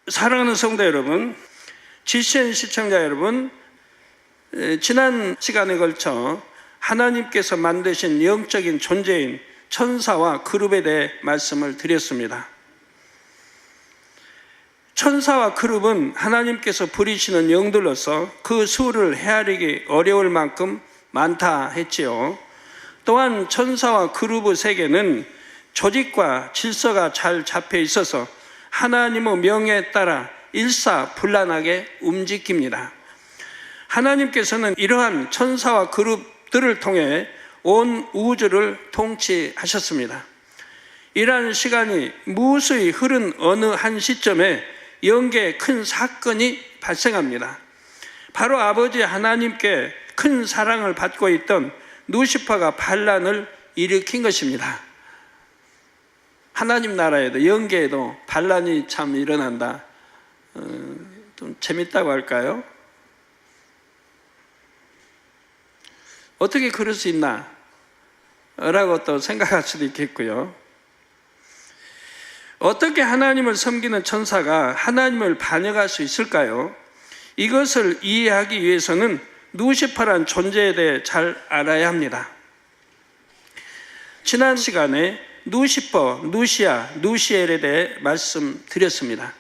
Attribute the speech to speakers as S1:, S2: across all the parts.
S1: 사랑하는 성도 여러분, GCN 시청자 여러분, 지난 시간에 걸쳐 하나님께서 만드신 영적인 존재인 천사와 그룹에 대해 말씀을 드렸습니다. 천사와 그룹은 하나님께서 부리시는 영들로서 그 수를 헤아리기 어려울 만큼 많다 했지요. 또한 천사와 그룹의 세계는 조직과 질서가 잘 잡혀 있어서 하나님의 명예에 따라 일사불란하게 움직입니다. 하나님께서는 이러한 천사와 그룹들을 통해 온 우주를 통치하셨습니다. 이러한 시간이 무수히 흐른 어느 한 시점에 영계에 큰 사건이 발생합니다. 바로 아버지 하나님께 큰 사랑을 받고 있던 루시퍼가 반란을 일으킨 것입니다. 하나님 나라에도 영계에도 반란이 참 일어난다. 좀 재밌다고 할까요? 어떻게 그럴 수 있나? 라고 또 생각할 수도 있겠고요. 어떻게 하나님을 섬기는 천사가 하나님을 반역할 수 있을까요? 이것을 이해하기 위해서는 루시퍼란 존재에 대해 잘 알아야 합니다. 지난 시간에 루시퍼, 루시아, 루시엘에 대해 말씀드렸습니다.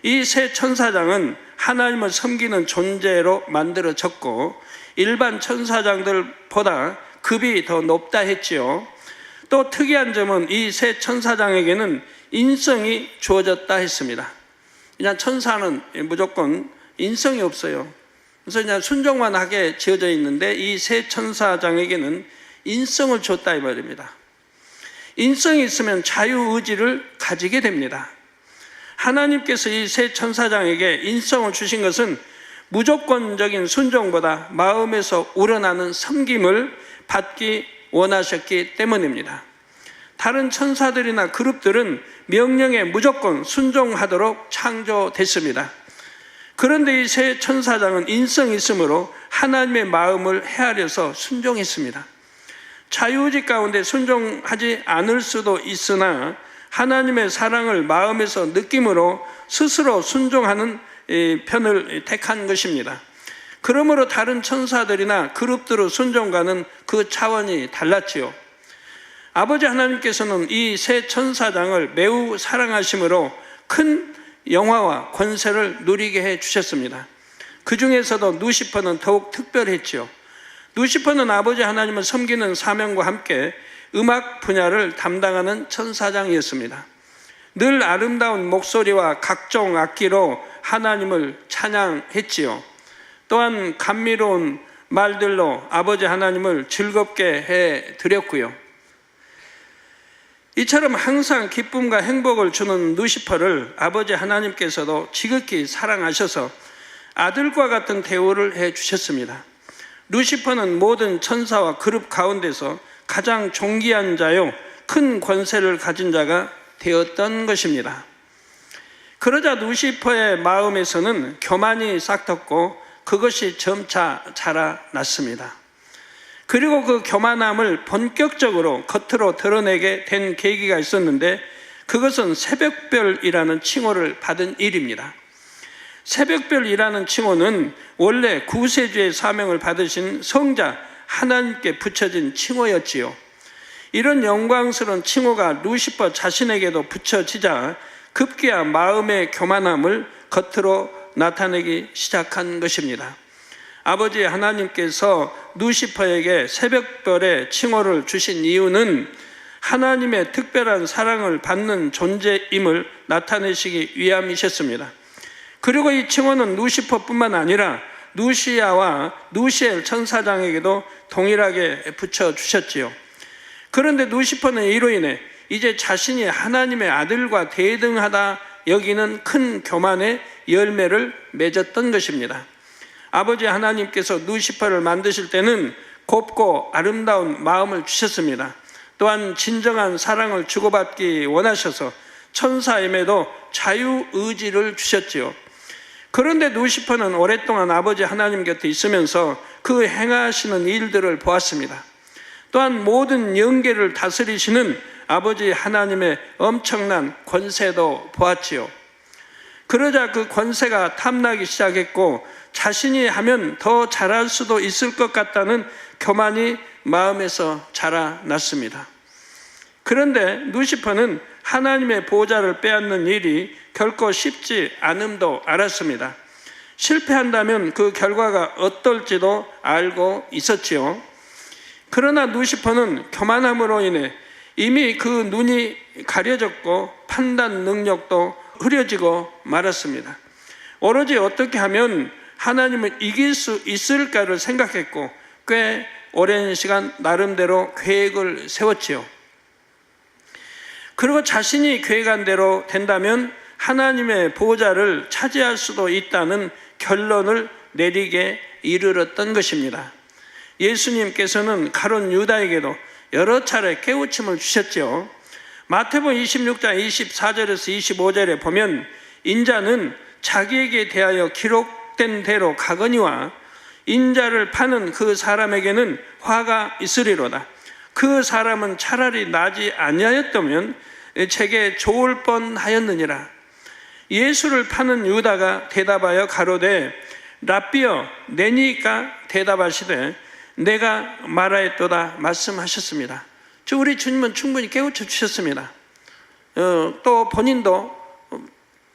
S1: 이 세 천사장은 하나님을 섬기는 존재로 만들어졌고 일반 천사장들보다 급이 더 높다 했지요. 또 특이한 점은 이 세 천사장에게는 인성이 주어졌다 했습니다. 그냥 천사는 무조건 인성이 없어요. 그래서 그냥 순종만 하게 지어져 있는데 이 세 천사장에게는 인성을 줬다 이 말입니다. 인성이 있으면 자유의지를 가지게 됩니다. 하나님께서 이 세 천사장에게 인성을 주신 것은 무조건적인 순종보다 마음에서 우러나는 섬김을 받기 원하셨기 때문입니다. 다른 천사들이나 그룹들은 명령에 무조건 순종하도록 창조됐습니다. 그런데 이 세 천사장은 인성이 있으므로 하나님의 마음을 헤아려서 순종했습니다. 자유의지 가운데 순종하지 않을 수도 있으나 하나님의 사랑을 마음에서 느낌으로 스스로 순종하는 편을 택한 것입니다. 그러므로 다른 천사들이나 그룹들의 순종과는 그 차원이 달랐지요. 아버지 하나님께서는 이 세 천사장을 매우 사랑하심으로 큰 영화와 권세를 누리게 해주셨습니다. 그 중에서도 루시퍼는 더욱 특별했지요. 루시퍼는 아버지 하나님을 섬기는 사명과 함께 음악 분야를 담당하는 천사장이었습니다. 늘 아름다운 목소리와 각종 악기로 하나님을 찬양했지요. 또한 감미로운 말들로 아버지 하나님을 즐겁게 해드렸고요. 이처럼 항상 기쁨과 행복을 주는 루시퍼를 아버지 하나님께서도 지극히 사랑하셔서 아들과 같은 대우를 해주셨습니다. 루시퍼는 모든 천사와 그룹 가운데서 가장 존귀한 자요 큰 권세를 가진 자가 되었던 것입니다. 그러자 루시퍼의 마음에서는 교만이 싹텄고 그것이 점차 자라났습니다. 그리고 그 교만함을 본격적으로 겉으로 드러내게 된 계기가 있었는데 그것은 새벽별이라는 칭호를 받은 일입니다. 새벽별이라는 칭호는 원래 구세주의 사명을 받으신 성자 하나님께 붙여진 칭호였지요. 이런 영광스러운 칭호가 루시퍼 자신에게도 붙여지자 급기야 마음의 교만함을 겉으로 나타내기 시작한 것입니다. 아버지 하나님께서 루시퍼에게 새벽별의 칭호를 주신 이유는 하나님의 특별한 사랑을 받는 존재임을 나타내시기 위함이셨습니다. 그리고 이 칭호는 루시퍼뿐만 아니라 루시아와 루시엘 천사장에게도 동일하게 붙여주셨지요. 그런데 루시퍼는 이로 인해 이제 자신이 하나님의 아들과 대등하다 여기는 큰 교만의 열매를 맺었던 것입니다. 아버지 하나님께서 루시퍼를 만드실 때는 곱고 아름다운 마음을 주셨습니다. 또한 진정한 사랑을 주고받기 원하셔서 천사임에도 자유의지를 주셨지요. 그런데 루시퍼는 오랫동안 아버지 하나님 곁에 있으면서 그 행하시는 일들을 보았습니다. 또한 모든 영계를 다스리시는 아버지 하나님의 엄청난 권세도 보았지요. 그러자 그 권세가 탐나기 시작했고 자신이 하면 더 잘할 수도 있을 것 같다는 교만이 마음에서 자라났습니다. 그런데 루시퍼는 하나님의 보좌를 빼앗는 일이 결코 쉽지 않음도 알았습니다. 실패한다면 그 결과가 어떨지도 알고 있었지요. 그러나 루시퍼는 교만함으로 인해 이미 그 눈이 가려졌고 판단 능력도 흐려지고 말았습니다. 오로지 어떻게 하면 하나님을 이길 수 있을까를 생각했고 꽤 오랜 시간 나름대로 계획을 세웠지요. 그리고 자신이 계획한 대로 된다면 하나님의 보좌를 차지할 수도 있다는 결론을 내리게 이르렀던 것입니다. 예수님께서는 가룟 유다에게도 여러 차례 깨우침을 주셨죠. 마태복음 26장 24절에서 25절에 보면 인자는 자기에게 대하여 기록된 대로 가거니와 인자를 파는 그 사람에게는 화가 있으리로다. 그 사람은 차라리 나지 아니하였다면 제게 좋을 뻔하였느니라. 예수를 파는 유다가 대답하여 가로되 랍비여 내니까 대답하시되 내가 말하였도다 말씀하셨습니다. 우리 주님은 충분히 깨우쳐 주셨습니다. 또 본인도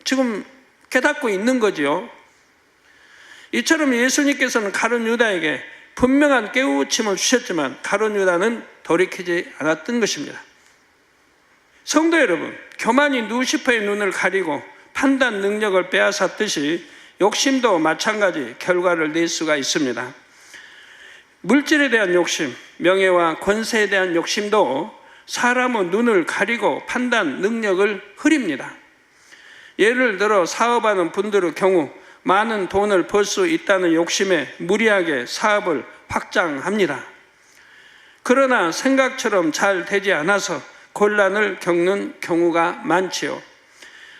S1: 지금 깨닫고 있는 거지요. 이처럼 예수님께서는 가룟 유다에게 분명한 깨우침을 주셨지만 가룟 유다는 돌이키지 않았던 것입니다. 성도 여러분, 교만이 루시퍼의 눈을 가리고 판단 능력을 빼앗았듯이 욕심도 마찬가지 결과를 낼 수가 있습니다. 물질에 대한 욕심, 명예와 권세에 대한 욕심도 사람의 눈을 가리고 판단 능력을 흐립니다. 예를 들어 사업하는 분들의 경우 많은 돈을 벌 수 있다는 욕심에 무리하게 사업을 확장합니다. 그러나 생각처럼 잘 되지 않아서 곤란을 겪는 경우가 많지요.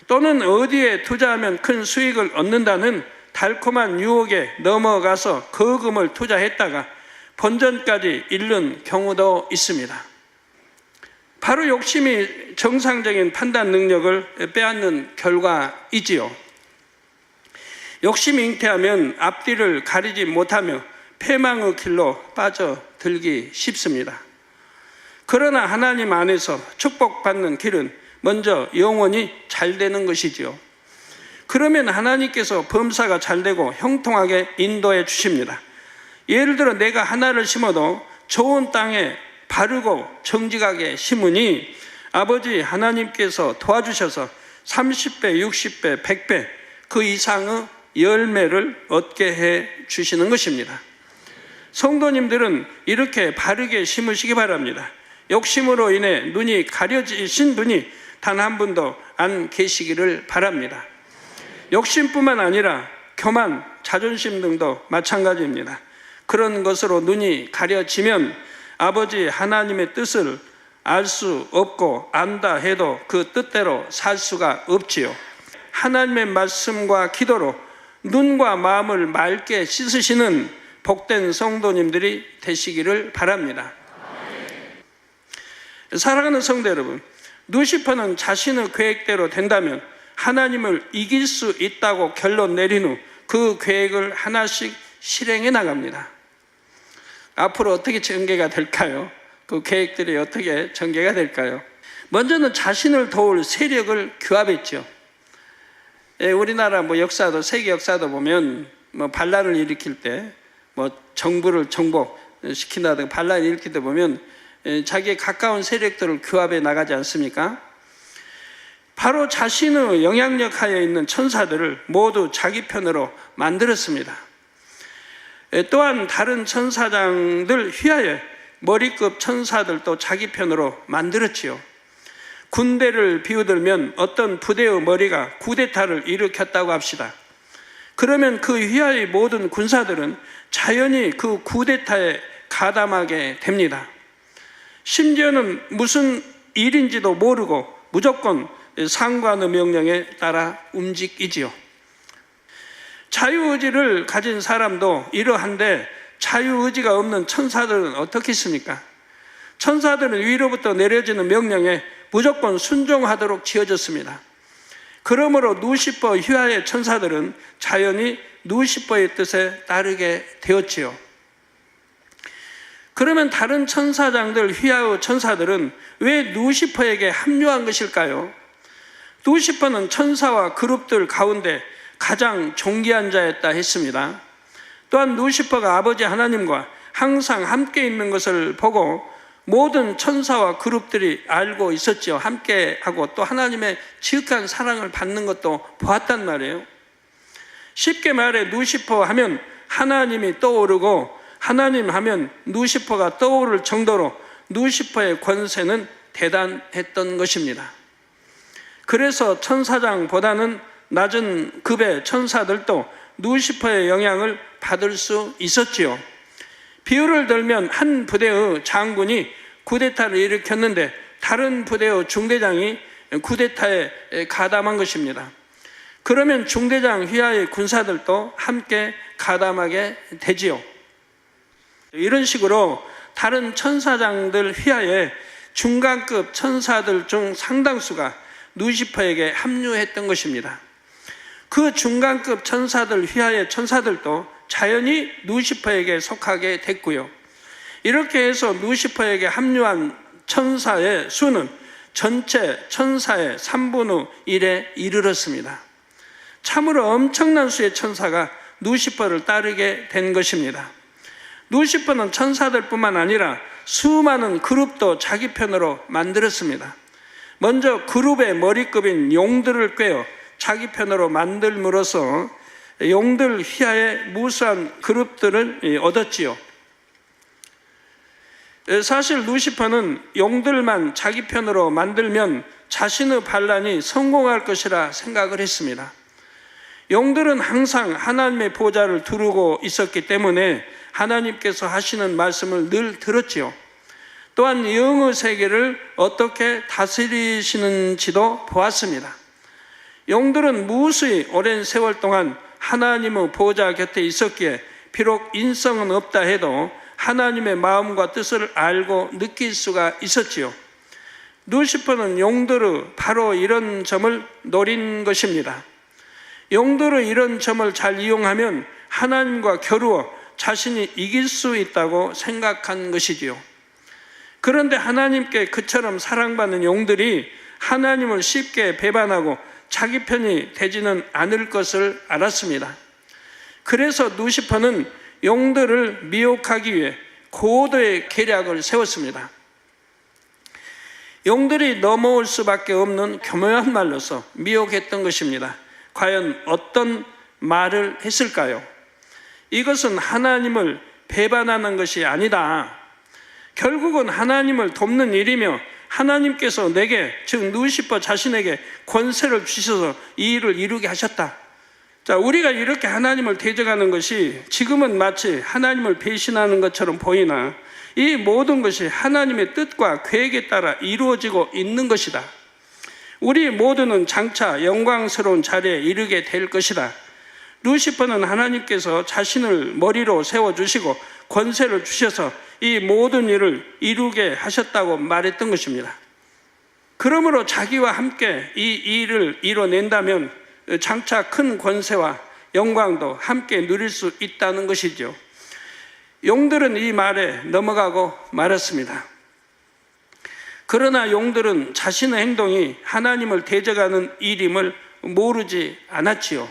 S1: 또는 어디에 투자하면 큰 수익을 얻는다는 달콤한 유혹에 넘어가서 거금을 투자했다가 본전까지 잃는 경우도 있습니다. 바로 욕심이 정상적인 판단 능력을 빼앗는 결과이지요. 욕심이 잉태하면 앞뒤를 가리지 못하며 패망의 길로 빠져들기 쉽습니다. 그러나 하나님 안에서 축복받는 길은 먼저 영원히 잘 되는 것이지요. 그러면 하나님께서 범사가 잘 되고 형통하게 인도해 주십니다. 예를 들어 내가 하나를 심어도 좋은 땅에 바르고 정직하게 심으니 아버지 하나님께서 도와주셔서 30배, 60배, 100배 그 이상의 열매를 얻게 해 주시는 것입니다. 성도님들은 이렇게 바르게 심으시기 바랍니다. 욕심으로 인해 눈이 가려지신 분이 단 한 분도 안 계시기를 바랍니다. 욕심뿐만 아니라 교만, 자존심 등도 마찬가지입니다. 그런 것으로 눈이 가려지면 아버지 하나님의 뜻을 알 수 없고 안다 해도 그 뜻대로 살 수가 없지요. 하나님의 말씀과 기도로 눈과 마음을 맑게 씻으시는 복된 성도님들이 되시기를 바랍니다. 사랑하는 성도 여러분, 루시퍼는 자신의 계획대로 된다면 하나님을 이길 수 있다고 결론 내린 후 그 계획을 하나씩 실행해 나갑니다. 앞으로 어떻게 전개가 될까요? 그 계획들이 어떻게 전개가 될까요? 먼저는 자신을 도울 세력을 규합했죠. 우리나라 역사도 세계 역사도 보면 반란을 일으킬 때 정부를 정복시킨다든가 반란을 일으킬 때 보면 자기의 가까운 세력들을 규합해 나가지 않습니까? 바로 자신의 영향력 하에 있는 천사들을 모두 자기 편으로 만들었습니다. 또한 다른 천사장들 휘하에 머리급 천사들도 자기 편으로 만들었지요. 군대를 비유들면 어떤 부대의 머리가 쿠데타를 일으켰다고 합시다. 그러면 그 휘하의 모든 군사들은 자연히 그 쿠데타에 가담하게 됩니다. 심지어는 무슨 일인지도 모르고 무조건 상관의 명령에 따라 움직이지요. 자유의지를 가진 사람도 이러한데 자유의지가 없는 천사들은 어떻겠습니까? 천사들은 위로부터 내려지는 명령에 무조건 순종하도록 지어졌습니다. 그러므로 누시퍼 휘하의 천사들은 자연히 누시퍼의 뜻에 따르게 되었지요. 그러면 다른 천사장들, 휘하의 천사들은 왜 누시퍼에게 합류한 것일까요? 누시퍼는 천사와 그룹들 가운데 가장 존귀한 자였다 했습니다. 또한 누시퍼가 아버지 하나님과 항상 함께 있는 것을 보고 모든 천사와 그룹들이 알고 있었죠. 함께하고 또 하나님의 지극한 사랑을 받는 것도 보았단 말이에요. 쉽게 말해 누시퍼 하면 하나님이 떠오르고 하나님 하면 누시퍼가 떠오를 정도로 누시퍼의 권세는 대단했던 것입니다. 그래서 천사장보다는 낮은 급의 천사들도 누시퍼의 영향을 받을 수 있었지요. 비유를 들면 한 부대의 장군이 쿠데타를 일으켰는데 다른 부대의 중대장이 쿠데타에 가담한 것입니다. 그러면 중대장 휘하의 군사들도 함께 가담하게 되지요. 이런 식으로 다른 천사장들 휘하에 중간급 천사들 중 상당수가 누시퍼에게 합류했던 것입니다. 그 중간급 천사들 휘하의 천사들도 자연히 누시퍼에게 속하게 됐고요. 이렇게 해서 누시퍼에게 합류한 천사의 수는 전체 천사의 3분의 1에 이르렀습니다. 참으로 엄청난 수의 천사가 누시퍼를 따르게 된 것입니다. 누시퍼는 천사들뿐만 아니라 수많은 그룹도 자기 편으로 만들었습니다. 먼저 그룹의 머리급인 용들을 꿰어 자기 편으로 만들므로써 용들 휘하의 무수한 그룹들을 얻었지요. 사실 누시퍼는 용들만 자기 편으로 만들면 자신의 반란이 성공할 것이라 생각을 했습니다. 용들은 항상 하나님의 보좌를 두르고 있었기 때문에 하나님께서 하시는 말씀을 늘 들었지요. 또한 영의 세계를 어떻게 다스리시는지도 보았습니다. 용들은 무수히 오랜 세월 동안 하나님의 보좌 곁에 있었기에 비록 인성은 없다 해도 하나님의 마음과 뜻을 알고 느낄 수가 있었지요. 누시퍼는 용들의 바로 이런 점을 노린 것입니다. 용들의 이런 점을 잘 이용하면 하나님과 겨루어 자신이 이길 수 있다고 생각한 것이지요. 그런데 하나님께 그처럼 사랑받는 용들이 하나님을 쉽게 배반하고 자기 편이 되지는 않을 것을 알았습니다. 그래서 누시퍼는 용들을 미혹하기 위해 고도의 계략을 세웠습니다. 용들이 넘어올 수밖에 없는 교묘한 말로서 미혹했던 것입니다. 과연 어떤 말을 했을까요? 이것은 하나님을 배반하는 것이 아니다. 결국은 하나님을 돕는 일이며 하나님께서 내게, 즉 누시퍼 자신에게 권세를 주셔서 이 일을 이루게 하셨다. 자, 우리가 이렇게 하나님을 대적하는 것이 지금은 마치 하나님을 배신하는 것처럼 보이나 이 모든 것이 하나님의 뜻과 계획에 따라 이루어지고 있는 것이다. 우리 모두는 장차 영광스러운 자리에 이르게 될 것이다. 루시퍼는 하나님께서 자신을 머리로 세워주시고 권세를 주셔서 이 모든 일을 이루게 하셨다고 말했던 것입니다. 그러므로 자기와 함께 이 일을 이뤄낸다면 장차 큰 권세와 영광도 함께 누릴 수 있다는 것이죠. 용들은 이 말에 넘어가고 말았습니다. 그러나 용들은 자신의 행동이 하나님을 대적하는 일임을 모르지 않았지요.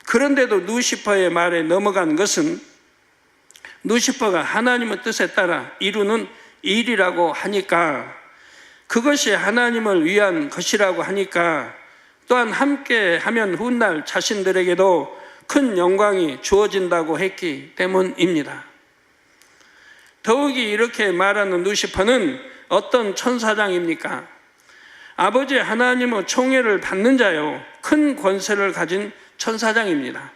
S1: 그런데도 누시퍼의 말에 넘어간 것은 누시퍼가 하나님의 뜻에 따라 이루는 일이라고 하니까, 그것이 하나님을 위한 것이라고 하니까, 또한 함께 하면 훗날 자신들에게도 큰 영광이 주어진다고 했기 때문입니다. 더욱이 이렇게 말하는 누시퍼는 어떤 천사장입니까? 아버지 하나님의 총애를 받는 자요, 큰 권세를 가진 천사장입니다.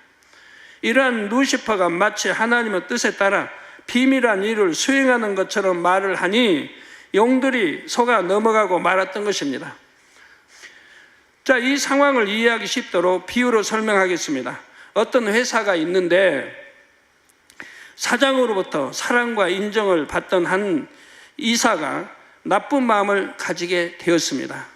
S1: 이러한 누시퍼가 마치 하나님의 뜻에 따라 비밀한 일을 수행하는 것처럼 말을 하니 용들이 속아 넘어가고 말았던 것입니다. 자, 이 상황을 이해하기 쉽도록 비유로 설명하겠습니다. 어떤 회사가 있는데 사장으로부터 사랑과 인정을 받던 한 이사가 나쁜 마음을 가지게 되었습니다.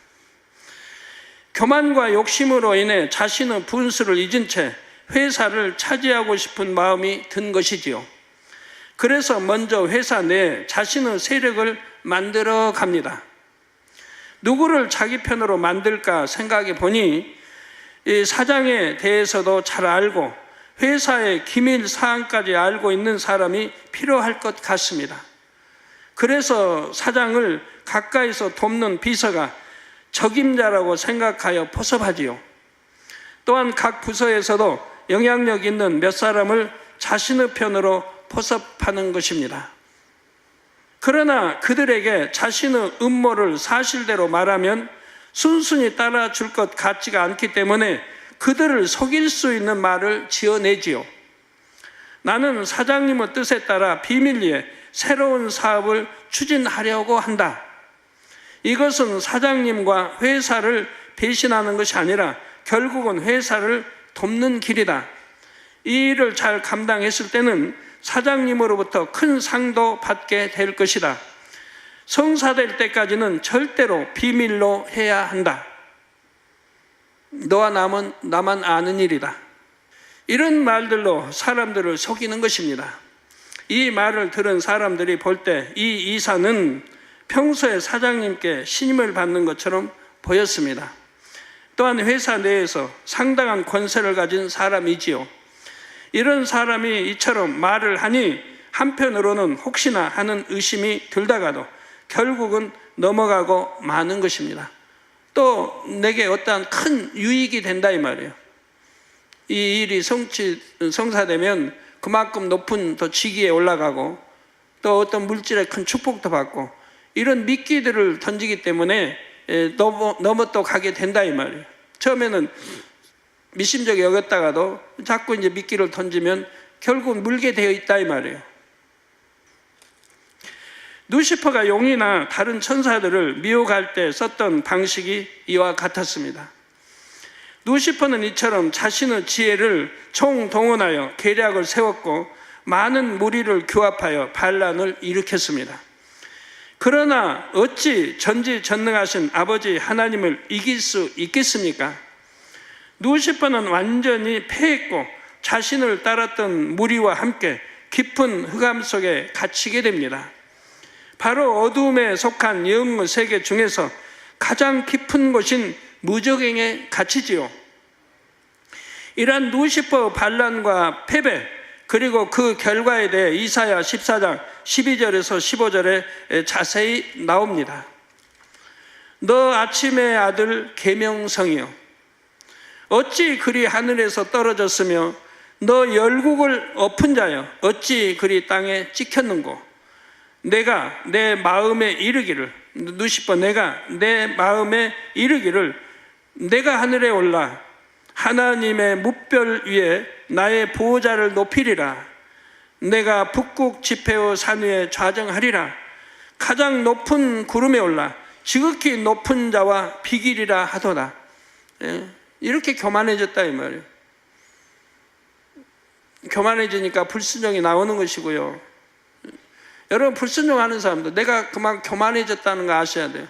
S1: 교만과 욕심으로 인해 자신의 분수를 잊은 채 회사를 차지하고 싶은 마음이 든 것이지요. 그래서 먼저 회사 내에 자신의 세력을 만들어 갑니다. 누구를 자기 편으로 만들까 생각해 보니 이 사장에 대해서도 잘 알고 회사의 기밀 사항까지 알고 있는 사람이 필요할 것 같습니다. 그래서 사장을 가까이서 돕는 비서가 적임자라고 생각하여 포섭하지요. 또한 각 부서에서도 영향력 있는 몇 사람을 자신의 편으로 포섭하는 것입니다. 그러나 그들에게 자신의 음모를 사실대로 말하면 순순히 따라줄 것 같지가 않기 때문에 그들을 속일 수 있는 말을 지어내지요. 나는 사장님의 뜻에 따라 비밀리에 새로운 사업을 추진하려고 한다. 이것은 사장님과 회사를 배신하는 것이 아니라 결국은 회사를 돕는 길이다. 이 일을 잘 감당했을 때는 사장님으로부터 큰 상도 받게 될 것이다. 성사될 때까지는 절대로 비밀로 해야 한다. 너와 나만 아는 일이다. 이런 말들로 사람들을 속이는 것입니다. 이 말을 들은 사람들이 볼 때 이 이사는 평소에 사장님께 신임을 받는 것처럼 보였습니다. 또한 회사 내에서 상당한 권세를 가진 사람이지요. 이런 사람이 이처럼 말을 하니 한편으로는 혹시나 하는 의심이 들다가도 결국은 넘어가고 마는 것입니다. 또 내게 어떠한 큰 유익이 된다 이 말이에요. 이 일이 성사되면 그만큼 높은 더 직위에 올라가고 또 어떤 물질의 큰 축복도 받고 이런 미끼들을 던지기 때문에 넘어 또 가게 된다 이 말이에요. 처음에는 미심쩍게 여겼다가도 자꾸 이제 미끼를 던지면 결국 물게 되어 있다 이 말이에요. 루시퍼가 용이나 다른 천사들을 미혹할 때 썼던 방식이 이와 같았습니다. 루시퍼는 이처럼 자신의 지혜를 총동원하여 계략을 세웠고 많은 무리를 규합하여 반란을 일으켰습니다. 그러나 어찌 전지전능하신 아버지 하나님을 이길 수 있겠습니까? 루시퍼는 완전히 패했고 자신을 따랐던 무리와 함께 깊은 흑암 속에 갇히게 됩니다. 바로 어두움에 속한 영의 세계 중에서 가장 깊은 곳인 무적행에 갇히지요. 이러한 루시퍼 반란과 패배 그리고 그 결과에 대해 이사야 14장 12절에서 15절에 자세히 나옵니다. 너 아침의 아들 계명성이여 어찌 그리 하늘에서 떨어졌으며 너 열국을 엎은 자여 어찌 그리 땅에 찍혔는고 내가 내 마음에 이르기를 루시퍼 내가 내 마음에 이르기를 내가 하늘에 올라 하나님의 뭇별 위에 나의 보호자를 높이리라. 내가 북극 지폐의 산 위에 좌정하리라. 가장 높은 구름에 올라 지극히 높은 자와 비기리라 하도다. 이렇게 교만해졌다 이 말이에요. 교만해지니까 불순종이 나오는 것이고요. 여러분 불순종하는 사람도 내가 그만 교만해졌다는 거 아셔야 돼요.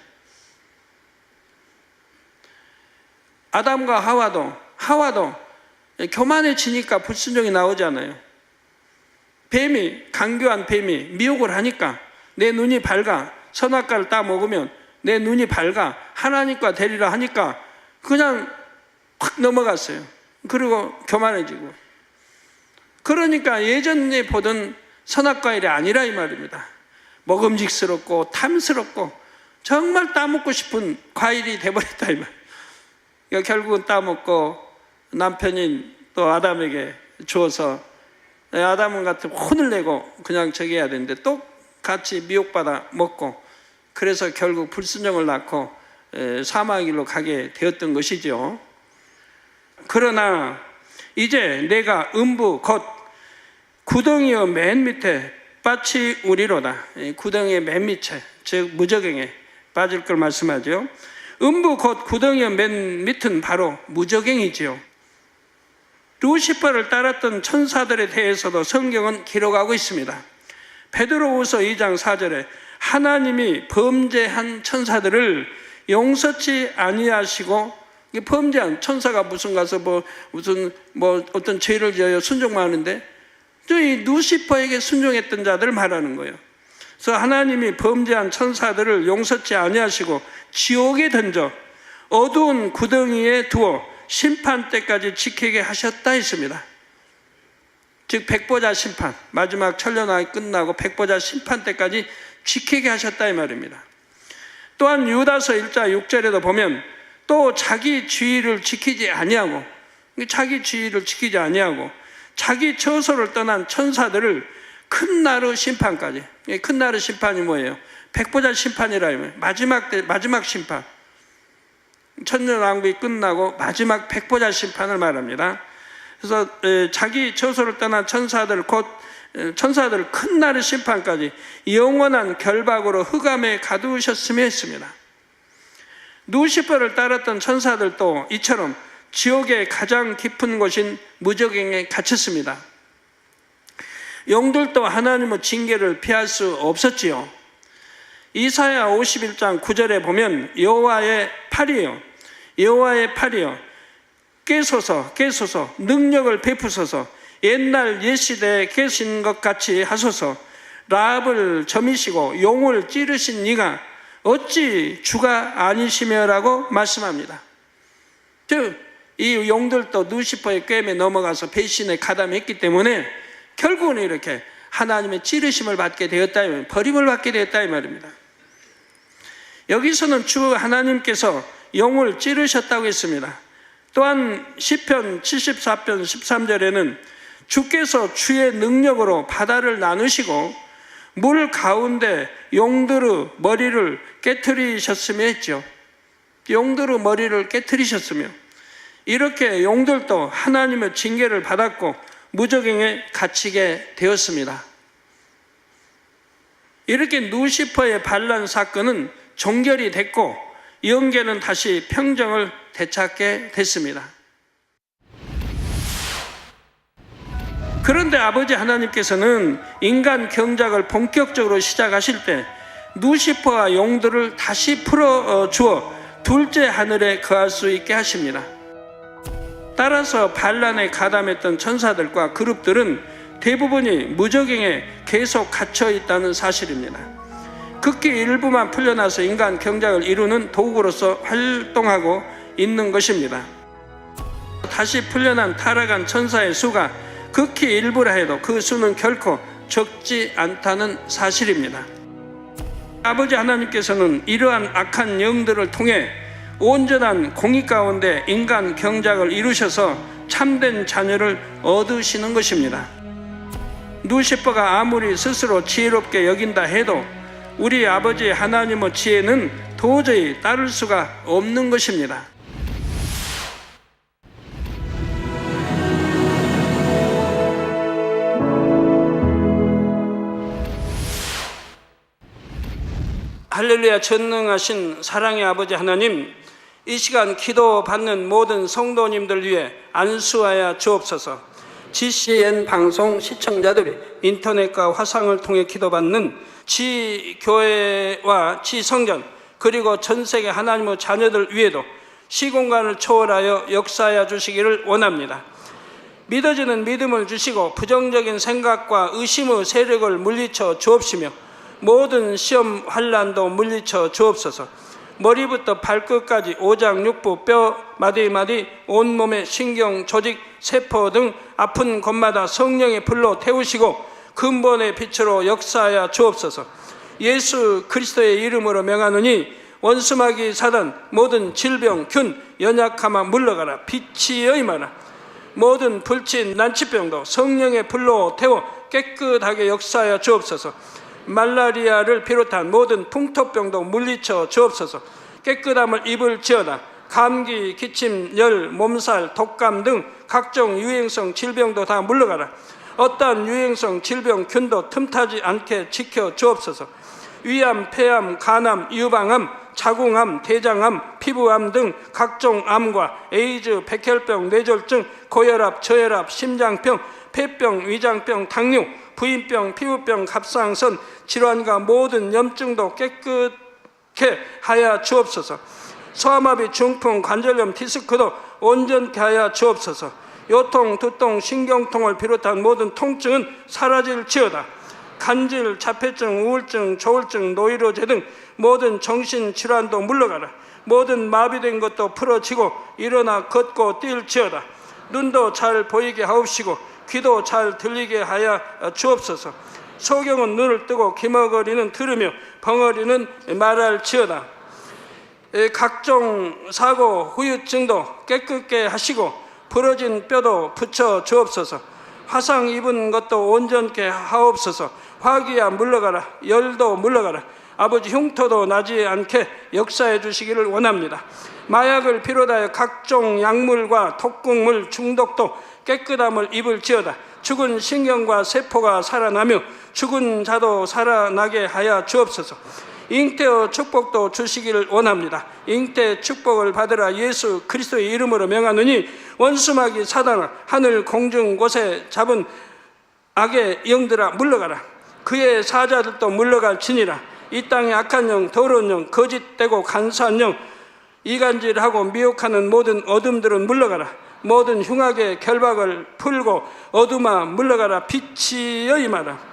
S1: 아담과 하와도 교만해지니까 불순종이 나오잖아요. 강교한 뱀이 미혹을 하니까 내 눈이 밝아 선악과를 따 먹으면 내 눈이 밝아 하나님과 되리라 하니까 그냥 확 넘어갔어요. 그리고 교만해지고 그러니까 예전에 보던 선악과 일이 아니라 이 말입니다. 먹음직스럽고 탐스럽고 정말 따먹고 싶은 과일이 돼버렸다 이 말. 그러니까 결국은 따먹고 남편인 또 아담에게 주어서 아담은 같은 혼을 내고 그냥 저기 해야 되는데 또 같이 미혹받아 먹고 그래서 결국 불순종을 낳고 사망의 길로 가게 되었던 것이죠. 그러나 이제 내가 음부 곧 구덩이의 맨 밑에 빠치우리로다. 구덩이의 맨 밑에 즉 무저갱에 빠질 걸 말씀하죠. 음부 곧 구덩이의 맨 밑은 바로 무저갱이지요. 루시퍼를 따랐던 천사들에 대해서도 성경은 기록하고 있습니다. 베드로후서 2장 4절에 하나님이 범죄한 천사들을 용서치 아니하시고 범죄한 천사가 무슨 가서 무슨 어떤 죄를 지어요 순종만 하는데 이 루시퍼에게 순종했던 자들을 말하는 거예요. 그래서 하나님이 범죄한 천사들을 용서치 아니하시고 지옥에 던져 어두운 구덩이에 두어 심판 때까지 지키게 하셨다 했습니다. 즉 백보자 심판, 마지막 천년왕이 끝나고 백보자 심판 때까지 지키게 하셨다 이 말입니다. 또한 유다서 1장 6절에도 보면 또 자기 주의를 지키지 아니하고 자기 처소를 떠난 천사들을 큰 나루 심판까지. 큰 나루 심판이 뭐예요? 백보자 심판이라 하면 마지막 심판. 천년왕국이 끝나고 마지막 백보자 심판을 말합니다. 그래서 자기 처소를 떠난 천사들 곧 천사들 큰 날의 심판까지 영원한 결박으로 흑암에 가두셨으며 했습니다. 루시퍼를 따랐던 천사들도 이처럼 지옥의 가장 깊은 곳인 무저갱에 갇혔습니다. 영들도 하나님의 징계를 피할 수 없었지요. 이사야 51장 9절에 보면 여호와의 팔이요 깨소서 능력을 베푸소서 옛날 옛시대에 계신 것 같이 하소서 라합을 점이시고 용을 찌르신 이가 어찌 주가 아니시며라고 말씀합니다. 즉 이 용들도 루시퍼의 꾀임에 넘어가서 배신에 가담했기 때문에 결국은 이렇게 하나님의 찌르심을 받게 되었다, 버림을 받게 되었다 이 말입니다. 여기서는 주 하나님께서 용을 찌르셨다고 했습니다. 또한 시편 74편 13절에는 주께서 주의 능력으로 바다를 나누시고 물 가운데 용들의 머리를 깨트리셨으며 했죠. 용들의 머리를 깨트리셨으며 이렇게 용들도 하나님의 징계를 받았고 무저갱에 갇히게 되었습니다. 이렇게 루시퍼의 반란 사건은 종결이 됐고 영계는 다시 평정을 되찾게 됐습니다. 그런데 아버지 하나님께서는 인간 경작을 본격적으로 시작하실 때 루시퍼와 용들을 다시 풀어주어 둘째 하늘에 거할 수 있게 하십니다. 따라서 반란에 가담했던 천사들과 그룹들은 대부분이 무저갱에 계속 갇혀 있다는 사실입니다. 극히 일부만 풀려나서 인간 경작을 이루는 도구로서 활동하고 있는 것입니다. 다시 풀려난 타락한 천사의 수가 극히 일부라 해도 그 수는 결코 적지 않다는 사실입니다. 아버지 하나님께서는 이러한 악한 영들을 통해 온전한 공의 가운데 인간 경작을 이루셔서 참된 자녀를 얻으시는 것입니다. 루시퍼가 아무리 스스로 지혜롭게 여긴다 해도 우리 아버지 하나님의 지혜는 도저히 따를 수가 없는 것입니다. 할렐루야. 전능하신 사랑의 아버지 하나님, 이 시간 기도받는 모든 성도님들 위해 안수하여 주옵소서. GCN 방송 시청자들이 인터넷과 화상을 통해 기도받는 지교회와 지성전 그리고 전세계 하나님의 자녀들 위에도 시공간을 초월하여 역사하여 주시기를 원합니다. 믿어지는 믿음을 주시고 부정적인 생각과 의심의 세력을 물리쳐 주옵시며 모든 시험 환난도 물리쳐 주옵소서. 머리부터 발끝까지 오장육부 뼈 마디마디 온몸의 신경 조직 세포 등 아픈 곳마다 성령의 불로 태우시고 근본의 빛으로 역사하여 주옵소서. 예수 그리스도의 이름으로 명하노니 원수마귀 사단 모든 질병 균 연약함아 물러가라. 빛이 임하라. 모든 불친 난치병도 성령의 불로 태워 깨끗하게 역사하여 주옵소서. 말라리아를 비롯한 모든 풍토병도 물리쳐 주옵소서. 깨끗함을 입을지어다. 감기, 기침, 열, 몸살, 독감 등 각종 유행성 질병도 다 물러가라. 어떠한 유행성 질병 균도 틈타지 않게 지켜 주옵소서. 위암, 폐암, 간암, 유방암, 자궁암, 대장암, 피부암 등 각종 암과 에이즈, 백혈병, 뇌졸중, 고혈압, 저혈압, 심장병, 폐병, 위장병, 당뇨, 부인병, 피부병, 갑상선, 질환과 모든 염증도 깨끗게 하여 주옵소서. 소아마비, 중풍, 관절염, 디스크도 온전케 하여 주옵소서. 요통, 두통, 신경통을 비롯한 모든 통증은 사라질지어다. 간질, 자폐증, 우울증, 조울증, 노이로제 등 모든 정신질환도 물러가라. 모든 마비된 것도 풀어지고 일어나 걷고 뛸지어다. 눈도 잘 보이게 하옵시고 귀도 잘 들리게 하여 주옵소서. 소경은 눈을 뜨고 기머거리는 들으며 벙어리는 말할지어다. 각종 사고, 후유증도 깨끗게 하시고 부러진 뼈도 붙여 주옵소서. 화상 입은 것도 온전케 하옵소서. 화기야 물러가라. 열도 물러가라. 아버지, 흉터도 나지 않게 역사해 주시기를 원합니다. 마약을 비롯하여 각종 약물과 독극물 중독도 깨끗함을 입을지어다. 죽은 신경과 세포가 살아나며 죽은 자도 살아나게 하여 주옵소서. 잉태의 축복도 주시기를 원합니다. 잉태 축복을 받으라. 예수 그리스도의 이름으로 명하노니 원수마귀 사단아, 하늘 공중 곳에 잡은 악의 영들아 물러가라. 그의 사자들도 물러갈지니라. 이 땅의 악한 영, 더러운 영, 거짓되고 간사한 영, 이간질하고 미혹하는 모든 어둠들은 물러가라. 모든 흉악의 결박을 풀고 어둠아 물러가라. 빛이여 임하라.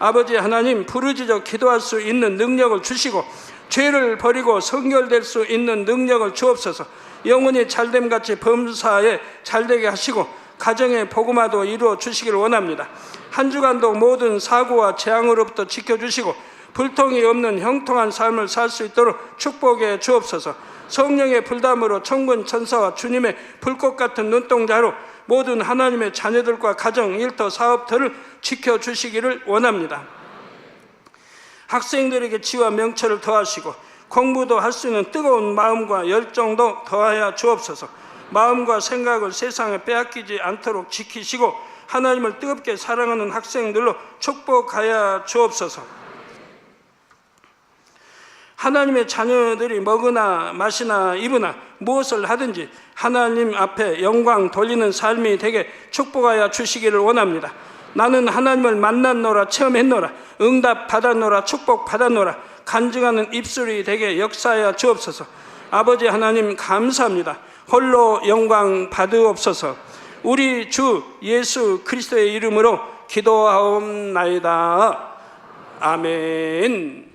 S1: 아버지 하나님, 부르짖어 기도할 수 있는 능력을 주시고 죄를 버리고 성결될 수 있는 능력을 주옵소서. 영혼이 잘됨같이 범사에 잘되게 하시고 가정의 복음화도 이루어 주시길 원합니다. 한 주간도 모든 사고와 재앙으로부터 지켜주시고 불통이 없는 형통한 삶을 살 수 있도록 축복해 주옵소서. 성령의 불담으로 천군 천사와 주님의 불꽃 같은 눈동자로 모든 하나님의 자녀들과 가정, 일터, 사업터를 지켜주시기를 원합니다. 학생들에게 지혜와 명철을 더하시고 공부도 할 수 있는 뜨거운 마음과 열정도 더하여 주옵소서. 마음과 생각을 세상에 빼앗기지 않도록 지키시고 하나님을 뜨겁게 사랑하는 학생들로 축복하여 주옵소서. 하나님의 자녀들이 먹으나 마시나 입으나 무엇을 하든지 하나님 앞에 영광 돌리는 삶이 되게 축복하여 주시기를 원합니다. 나는 하나님을 만났노라, 체험했노라, 응답 받았노라, 축복 받았노라, 간증하는 입술이 되게 역사하여 주옵소서. 아버지 하나님 감사합니다. 홀로 영광 받으옵소서. 우리 주 예수 그리스도의 이름으로 기도하옵나이다. 아멘.